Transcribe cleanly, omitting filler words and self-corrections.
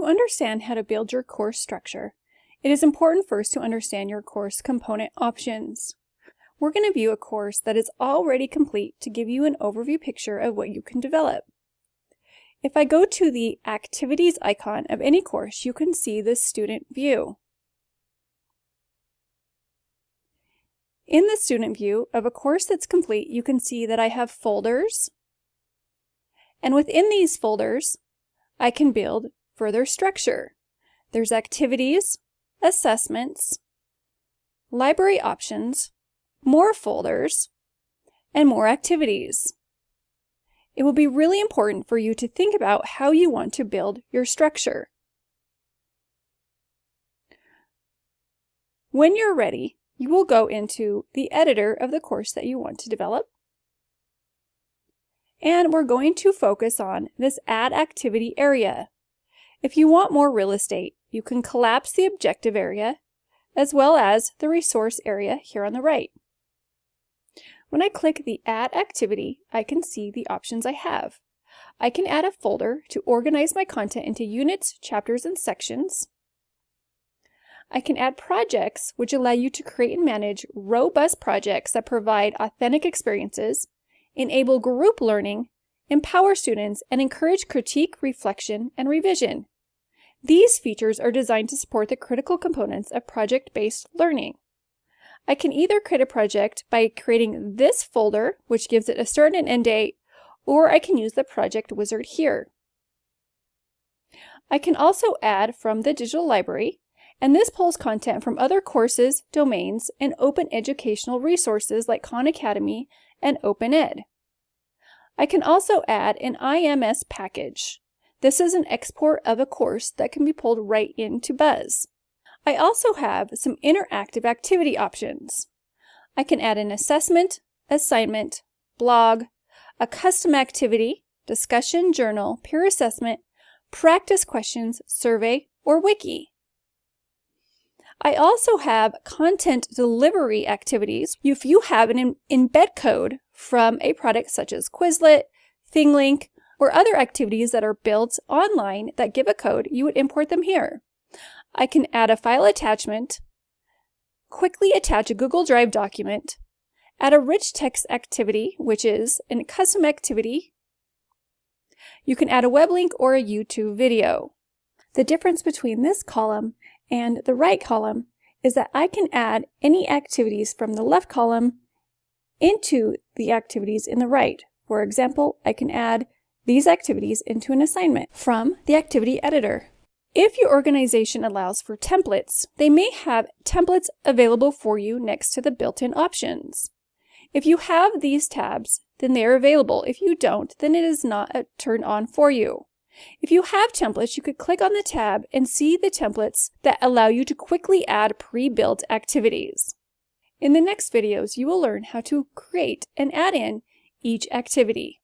To understand how to build your course structure, it is important first to understand your course component options. We're going to view a course that is already complete to give you an overview picture of what you can develop. If I go to the Activities icon of any course, you can see the Student view. In the Student view of a course that's complete, you can see that I have folders, and within these folders, I can build further structure. There's activities, assessments, library options, more folders, and more activities. It will be really important for you to think about how you want to build your structure. When you're ready, you will go into the editor of the course that you want to develop. And we're going to focus on this Add Activity area. If you want more real estate, you can collapse the objective area as well as the resource area here on the right. When I click the Add Activity, I can see the options I have. I can add a folder to organize my content into units, chapters, and sections. I can add projects, which allow you to create and manage robust projects that provide authentic experiences, enable group learning, empower students, and encourage critique, reflection, and revision. These features are designed to support the critical components of project-based learning. I can either create a project by creating this folder, which gives it a start and end date, or I can use the project wizard here. I can also add from the digital library, and this pulls content from other courses, domains, and open educational resources like Khan Academy and OpenEd. I can also add an IMS package. This is an export of a course that can be pulled right into Buzz. I also have some interactive activity options. I can add an assessment, assignment, blog, a custom activity, discussion journal, peer assessment, practice questions, survey, or wiki. I also have content delivery activities. If you have an embed code from a product such as Quizlet, ThingLink, or other activities that are built online that give a code, you would import them here. I can add a file attachment, quickly attach a Google Drive document, add a rich text activity, which is a custom activity. You can add a web link or a YouTube video. The difference between this column and the right column is that I can add any activities from the left column into the activities in the right. For example, I can add these activities into an assignment from the activity editor. If your organization allows for templates, they may have templates available for you next to the built-in options. If you have these tabs, then they are available. If you don't, then it is not turned on for you. If you have templates, you could click on the tab and see the templates that allow you to quickly add pre-built activities. In the next videos, you will learn how to create and add in each activity.